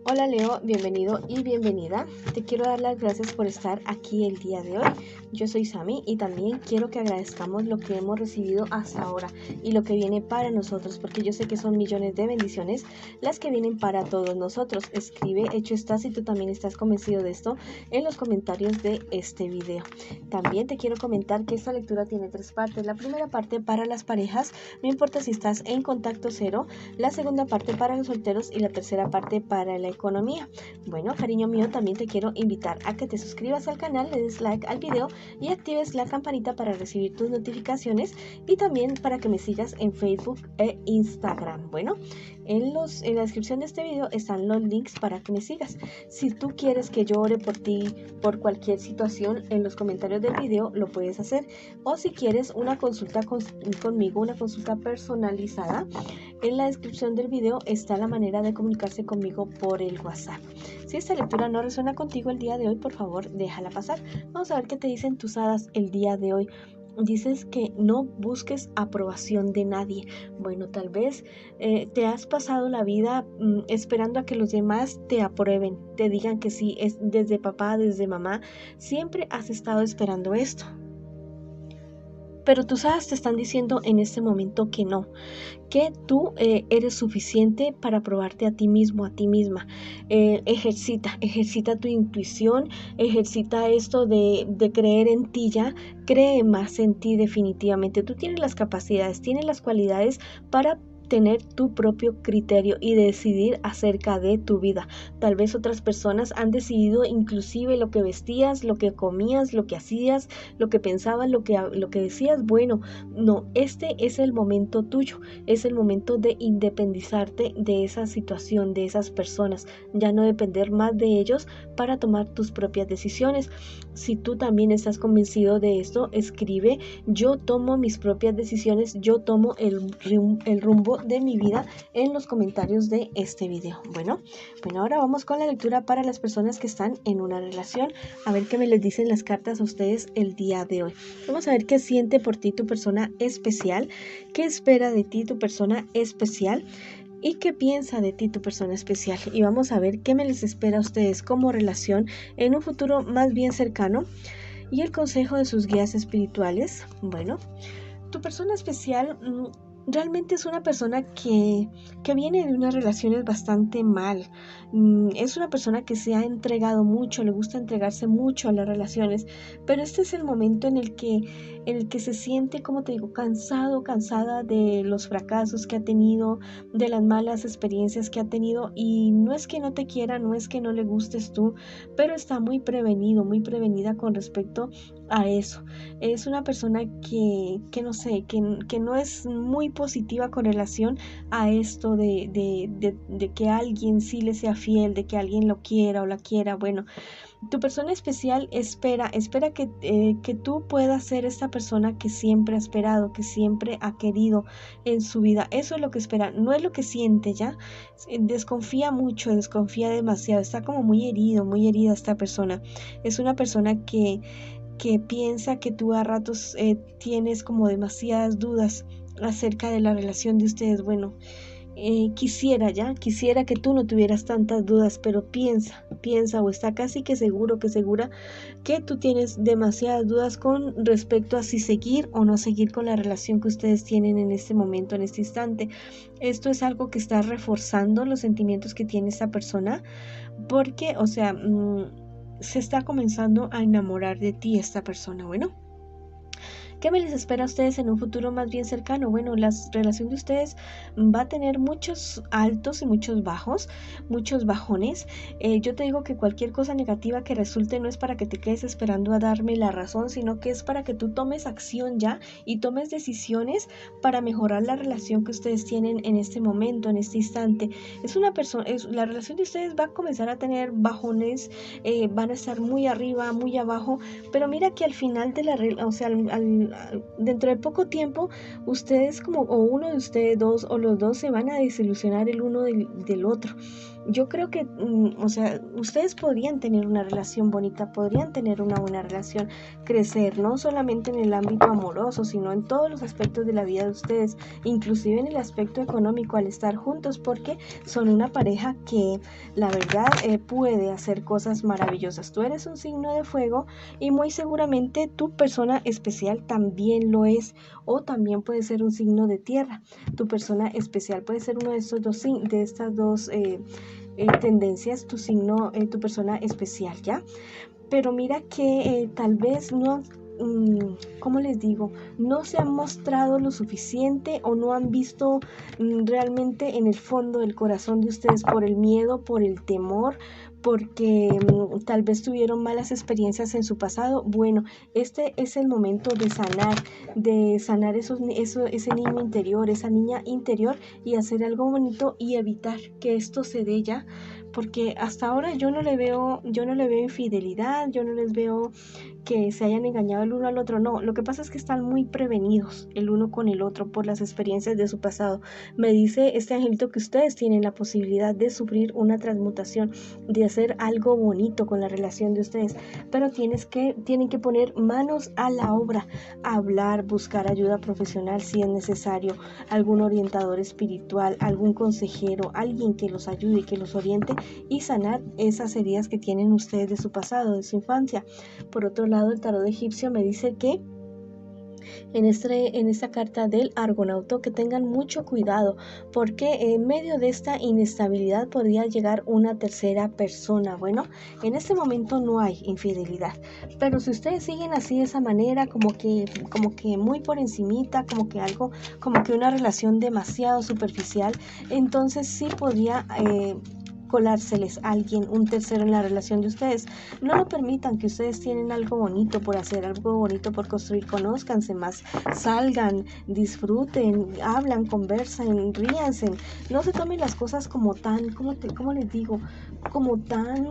Hola Leo, bienvenido y bienvenida. Te quiero dar las gracias por estar aquí el día de hoy. Yo soy Sami y también quiero que agradezcamos lo que hemos recibido hasta ahora y lo que viene para nosotros, porque yo sé que son millones de bendiciones las que vienen para todos nosotros. Escribe, hecho está, si tú también estás convencido de esto, en los comentarios de este video. También te quiero comentar que esta lectura tiene 3 partes. La primera parte para las parejas, no importa si estás en contacto cero. La segunda parte para los solteros y la tercera parte para la economía. Bueno, cariño mío, también te quiero invitar a que te suscribas al canal, le des like al video y actives la campanita para recibir tus notificaciones y también para que me sigas en Facebook e Instagram. Bueno, en la descripción de este video están los links para que me sigas. Si tú quieres que yo ore por ti, por cualquier situación, en los comentarios del video lo puedes hacer. O si quieres una consulta conmigo, una consulta personalizada, en la descripción del video está la manera de comunicarse conmigo por el WhatsApp. Si esta lectura no resuena contigo el día de hoy, por favor, déjala pasar. Vamos a ver qué te dicen tus hadas el día de hoy. Dices que no busques aprobación de nadie. Bueno, tal vez te has pasado la vida esperando a que los demás te aprueben, te digan que sí, es desde papá, desde mamá. Siempre has estado esperando esto. Pero tus hadas te están diciendo en este momento que no, que tú eres suficiente para probarte a ti mismo, a ti misma. Ejercita tu intuición, ejercita esto de creer en ti ya, cree más en ti definitivamente. Tú tienes las capacidades, tienes las cualidades para tener tu propio criterio y decidir acerca de tu vida. Tal vez otras personas han decidido inclusive lo que vestías, lo que comías, lo que hacías, lo que pensabas, lo que decías. Bueno, no, este es el momento tuyo, es el momento de independizarte de esa situación, de esas personas, ya no depender más de ellos para tomar tus propias decisiones. Si tú también estás convencido de esto, escribe: yo tomo mis propias decisiones, yo tomo el rumbo de mi vida, en los comentarios de este video. Bueno, ahora vamos con la lectura para las personas que están en una relación. A ver qué me les dicen las cartas a ustedes el día de hoy. Vamos a ver qué siente por ti tu persona especial, qué espera de ti tu persona especial y qué piensa de ti tu persona especial. Y vamos a ver qué me les espera a ustedes como relación en un futuro más bien cercano y el consejo de sus guías espirituales. Bueno, tu persona especial realmente es una persona que viene de unas relaciones bastante mal. Es una persona que se ha entregado mucho, le gusta entregarse mucho a las relaciones, pero este es el momento en el que se siente, como te digo, cansada de los fracasos que ha tenido, de las malas experiencias que ha tenido, y no es que no te quiera, no es que no le gustes tú, pero está muy prevenido, muy prevenida con respecto a eso. Es una persona que no sé, que no es muy positiva con relación a esto de que alguien sí le sea fiel, de que alguien lo quiera o la quiera. Bueno, tu persona especial espera que tú puedas ser esta persona que siempre ha esperado, que siempre ha querido en su vida. Eso es lo que espera, no es lo que siente ya. Desconfía mucho, desconfía demasiado, está como muy herido, muy herida esta persona. Es una persona que piensa que tú a ratos tienes como demasiadas dudas acerca de la relación de ustedes. Bueno, quisiera que tú no tuvieras tantas dudas, pero piensa o está casi que segura que tú tienes demasiadas dudas con respecto a si seguir o no seguir con la relación que ustedes tienen en este momento, en este instante. Esto es algo que está reforzando los sentimientos que tiene esta persona, porque, o sea, se está comenzando a enamorar de ti esta persona. Bueno, ¿qué me les espera a ustedes en un futuro más bien cercano? Bueno, la relación de ustedes va a tener muchos altos y muchos bajos, muchos bajones. Yo te digo que cualquier cosa negativa que resulte no es para que te quedes esperando a darme la razón, sino que es para que tú tomes acción ya y tomes decisiones para mejorar la relación que ustedes tienen en este momento, en este instante. La relación de ustedes va a comenzar a tener bajones, van a estar muy arriba, muy abajo, pero mira que al final de la relación, o sea, dentro de poco tiempo, ustedes o uno de ustedes dos o los dos se van a desilusionar el uno del otro. yo creo que, o sea, ustedes podrían tener una relación bonita, podrían tener una buena relación, crecer, no solamente en el ámbito amoroso, sino en todos los aspectos de la vida de ustedes, inclusive en el aspecto económico al estar juntos, porque son una pareja que la verdad puede hacer cosas maravillosas. Tú eres un signo de fuego y muy seguramente tu persona especial también lo es, o también puede ser un signo de tierra. Tu persona especial puede ser uno de estos dos, de estas dos tendencias, tu signo, tu persona especial, ¿ya? Pero mira que tal vez no, ¿cómo les digo? No se han mostrado lo suficiente o no han visto realmente en el fondo del corazón de ustedes por el miedo, por el temor, porque tal vez tuvieron malas experiencias en su pasado. Bueno, este es el momento de sanar ese niño interior, esa niña interior, y hacer algo bonito y evitar que esto se dé ya, porque hasta ahora yo no le veo infidelidad, yo no les veo que se hayan engañado el uno al otro. No, lo que pasa es que están muy prevenidos el uno con el otro por las experiencias de su pasado. Me dice este angelito que ustedes tienen la posibilidad de sufrir una transmutación, de hacer algo bonito con la relación de ustedes, pero tienen que poner manos a la obra, hablar, buscar ayuda profesional si es necesario, algún orientador espiritual, algún consejero, alguien que los ayude, que los oriente y sanar esas heridas que tienen ustedes de su pasado, de su infancia. Por otro lado, el tarot egipcio me dice que en esta carta del Argonauta, que tengan mucho cuidado, porque en medio de esta inestabilidad podría llegar una tercera persona. Bueno, en este momento no hay infidelidad, pero si ustedes siguen así de esa manera, como que muy por encimita, como que una relación demasiado superficial, entonces sí podría colárseles a alguien, un tercero en la relación de ustedes. No lo permitan, que ustedes tienen algo bonito por hacer, algo bonito por construir. Conózcanse más, salgan, disfruten, hablan, conversen, ríanse. No se tomen las cosas como tan, ¿cómo les digo? Como tan,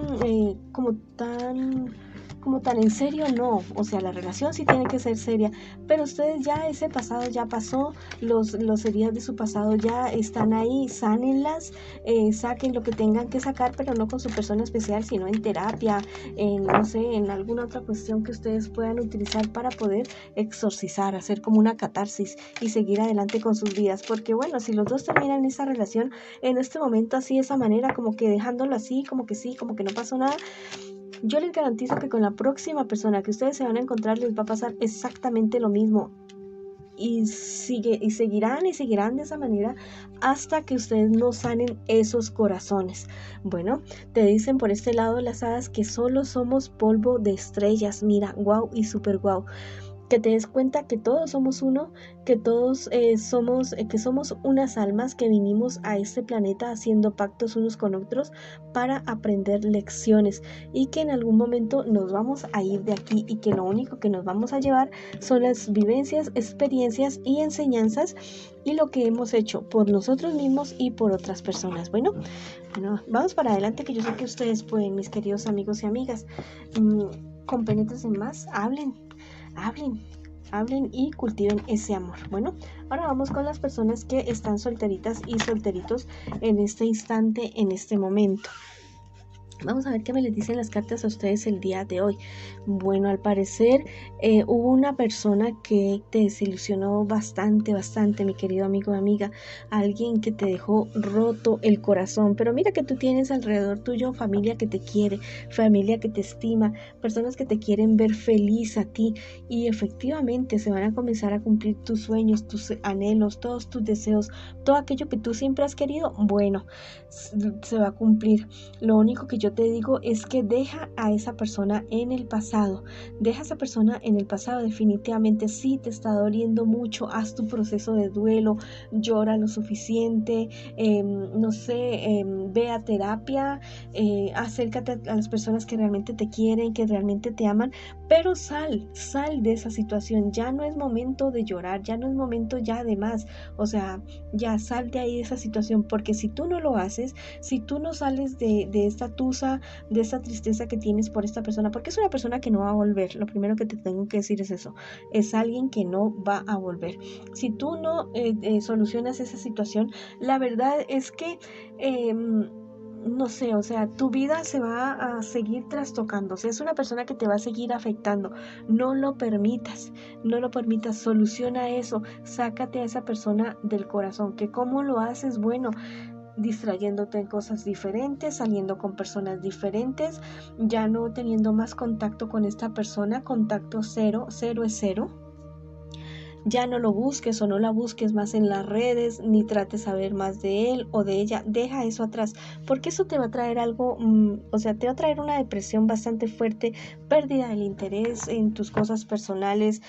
como tan en serio, no. O sea, la relación sí tiene que ser seria, pero ustedes ya, ese pasado ya pasó, los heridas de su pasado ya están ahí, sánenlas, saquen lo que tengan que sacar, pero no con su persona especial, sino en terapia, no sé, en alguna otra cuestión que ustedes puedan utilizar para poder exorcizar, hacer como una catarsis y seguir adelante con sus vidas. Porque bueno, si los dos terminan esa relación en este momento así, de esa manera, como que dejándolo así, como que sí, como que no pasó nada, yo les garantizo que con la próxima persona que ustedes se van a encontrar les va a pasar exactamente lo mismo. Y seguirán de esa manera hasta que ustedes no sanen esos corazones. Bueno, te dicen por este lado las hadas que solo somos polvo de estrellas. Mira, wow y super wow. Que te des cuenta que todos somos uno, que todos que somos unas almas que vinimos a este planeta haciendo pactos unos con otros para aprender lecciones, y que en algún momento nos vamos a ir de aquí y que lo único que nos vamos a llevar son las vivencias, experiencias y enseñanzas y lo que hemos hecho por nosotros mismos y por otras personas. Bueno, vamos para adelante, que yo sé que ustedes pueden, mis queridos amigos y amigas. Compenétrense más, hablen y cultiven ese amor. Bueno, ahora vamos con las personas que están solteritas y solteritos en este instante, en este momento. Vamos a ver qué me les dicen las cartas a ustedes el día de hoy. Bueno, al parecer hubo una persona que te desilusionó bastante, mi querido amigo o amiga. Alguien que te dejó roto el corazón. Pero mira que tú tienes alrededor tuyo familia que te quiere, familia que te estima, personas que te quieren ver feliz a ti. Y efectivamente se van a comenzar a cumplir tus sueños, tus anhelos, todos tus deseos, todo aquello que tú siempre has querido. Bueno, se va a cumplir. Lo único que yo te digo es que deja a esa persona en el pasado. Deja a esa persona en el pasado. Definitivamente, si te está doliendo mucho, haz tu proceso de duelo, llora lo suficiente, no sé, ve a terapia, acércate a las personas que realmente te quieren, que realmente te aman, pero sal de esa situación. Ya no es momento de llorar, ya no es momento ya de más. O sea, ya sal de ahí, de esa situación, porque si tú no lo haces, si tú no sales de esta tusa, de esta tristeza que tienes por esta persona, porque es una persona que no va a volver. Lo primero que te tengo que decir es eso, es alguien que no va a volver. Si tú no solucionas esa situación, la verdad es que no sé, o sea, tu vida se va a seguir trastocando, o sea, es una persona que te va a seguir afectando. No lo permitas, no lo permitas, soluciona eso, sácate a esa persona del corazón. ¿Que cómo lo haces? Bueno, distrayéndote en cosas diferentes, saliendo con personas diferentes, ya no teniendo más contacto con esta persona, contacto cero, cero es cero. Ya no lo busques o no la busques más en las redes, ni trates de saber más de él o de ella. Deja eso atrás, porque eso te va a traer algo, o sea, te va a traer una depresión bastante fuerte, pérdida del interés en tus cosas personales,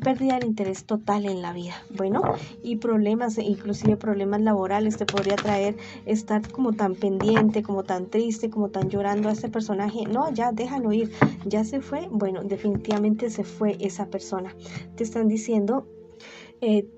pérdida del interés total en la vida. Bueno, y problemas, inclusive problemas laborales, te podría traer estar como tan pendiente, como tan triste, como tan llorando a este personaje. No, ya déjalo ir, ya se fue. Bueno, definitivamente se fue esa persona. Te están diciendo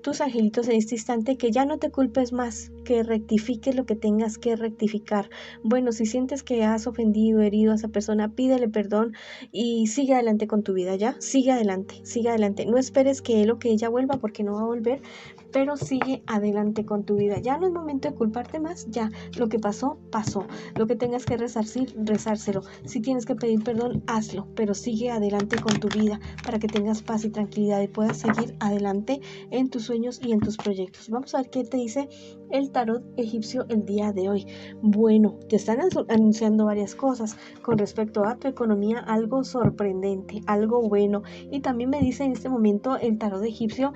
tus angelitos en este instante que ya no te culpes más, que rectifiques lo que tengas que rectificar. Bueno, si sientes que has ofendido, herido a esa persona, pídele perdón y sigue adelante con tu vida, ¿ya? Sigue adelante, sigue adelante. No esperes que él o que ella vuelva, porque no va a volver, pero sigue adelante con tu vida. Ya no es momento de culparte más, ya lo que pasó, pasó. Lo que tengas que rezárselo. Si tienes que pedir perdón, hazlo, pero sigue adelante con tu vida para que tengas paz y tranquilidad y puedas seguir adelante en tus sueños y en tus proyectos. Vamos a ver qué te dice el tarot egipcio el día de hoy. Bueno, te están anunciando varias cosas con respecto a tu economía, algo sorprendente, algo bueno. Y también me dice en este momento el tarot egipcio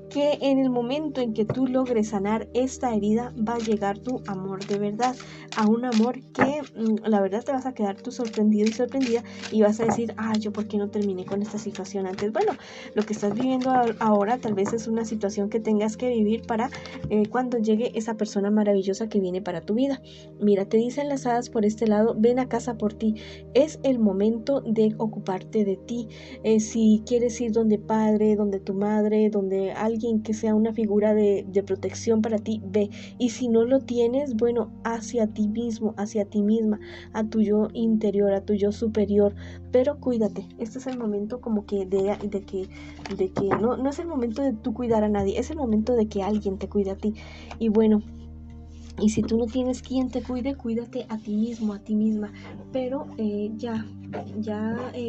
que en el momento en que tú logres sanar esta herida va a llegar tu amor de verdad, a un amor que la verdad te vas a quedar tú sorprendido y sorprendida y vas a decir, yo por qué no terminé con esta situación antes. Bueno, lo que estás viviendo ahora tal vez es una situación que tengas que vivir para cuando llegue esa persona maravillosa que viene para tu vida. Mira, te dicen las hadas por este lado, ven a casa por ti, es el momento de ocuparte de ti. Si quieres ir donde padre, donde tu madre, donde alguien que sea una figura de protección para ti, ve. Y si no lo tienes, bueno, hacia ti mismo, hacia ti misma, a tu yo interior, a tu yo superior, pero cuídate. Este es el momento como que de que no es el momento de tú cuidar a nadie, es el momento de que alguien te cuide a ti. Y bueno, y si tú no tienes quien te cuide, cuídate a ti mismo, a ti misma, pero ya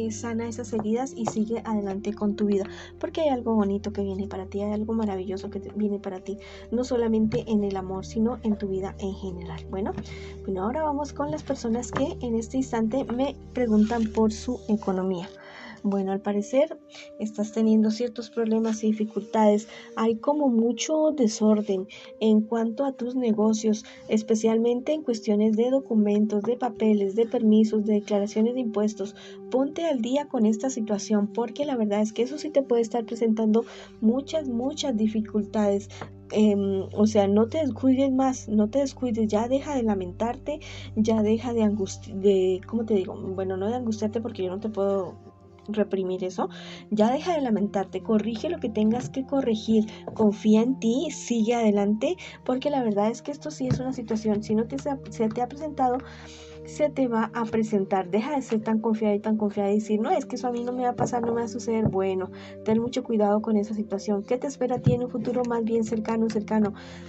sana esas heridas y sigue adelante con tu vida, porque hay algo bonito que viene para ti, hay algo maravilloso que viene para ti, no solamente en el amor, sino en tu vida en general. Bueno, ahora vamos con las personas que en este instante me preguntan por su economía. Bueno, al parecer estás teniendo ciertos problemas y dificultades. Hay como mucho desorden en cuanto a tus negocios, especialmente en cuestiones de documentos, de papeles, de permisos, de declaraciones de impuestos. Ponte al día con esta situación, porque la verdad es que eso sí te puede estar presentando muchas dificultades. O sea, no te descuides más, no te descuides, ya deja de lamentarte, ya deja de ¿cómo te digo? Bueno, no de angustiarte porque yo no te puedo reprimir eso, ya deja de lamentarte, corrige lo que tengas que corregir, confía en ti, sigue adelante, porque la verdad es que esto sí es una situación, si no se te ha presentado, se te va a presentar. Deja de ser tan confiada y decir, no, es que eso a mí no me va a pasar, no me va a suceder. Bueno, ten mucho cuidado con esa situación. ¿Qué te espera a ti en un futuro más bien cercano?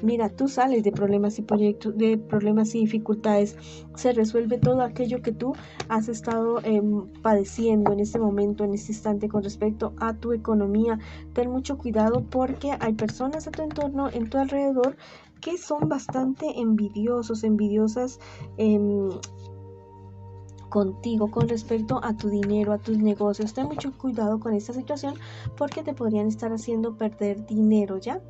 Mira, tú sales de problemas y proyectos, de problemas y dificultades. Se resuelve todo aquello que tú has estado padeciendo en este momento, en este instante con respecto a tu economía. Ten mucho cuidado porque hay personas a tu entorno, en tu alrededor, que son bastante envidiosas contigo con respecto a tu dinero, a tus negocios. Ten mucho cuidado con esta situación porque te podrían estar haciendo perder dinero, ¿ya?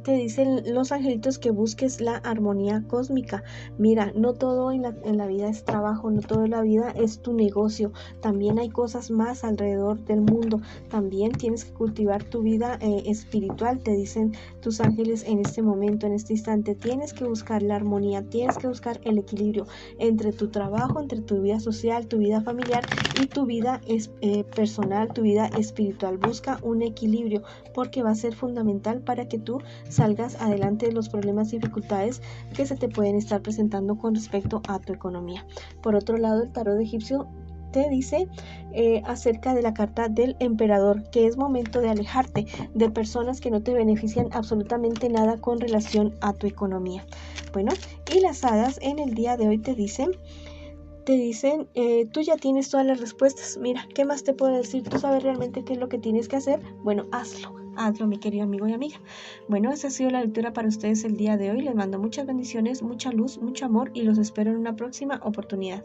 Te dicen los angelitos que busques la armonía cósmica. Mira, no todo en la vida es trabajo, no todo en la vida es tu negocio. También hay cosas más alrededor del mundo. También tienes que cultivar tu vida espiritual, te dicen tus ángeles en este momento, en este instante. Tienes que buscar la armonía, tienes que buscar el equilibrio entre tu trabajo, entre tu vida social, tu vida familiar y tu vida personal, tu vida espiritual. Busca un equilibrio porque va a ser fundamental para que tú salgas adelante de los problemas y dificultades que se te pueden estar presentando con respecto a tu economía. Por otro lado, el tarot egipcio te dice acerca de la carta del emperador, que es momento de alejarte de personas que no te benefician absolutamente nada con relación a tu economía. Bueno, y las hadas en el día de hoy te dicen, tú ya tienes todas las respuestas. Mira, ¿qué más te puedo decir? Tú sabes realmente qué es lo que tienes que hacer. Bueno, hazlo, mi querido amigo y amiga. Bueno, esa ha sido la lectura para ustedes el día de hoy. Les mando muchas bendiciones, mucha luz, mucho amor y los espero en una próxima oportunidad.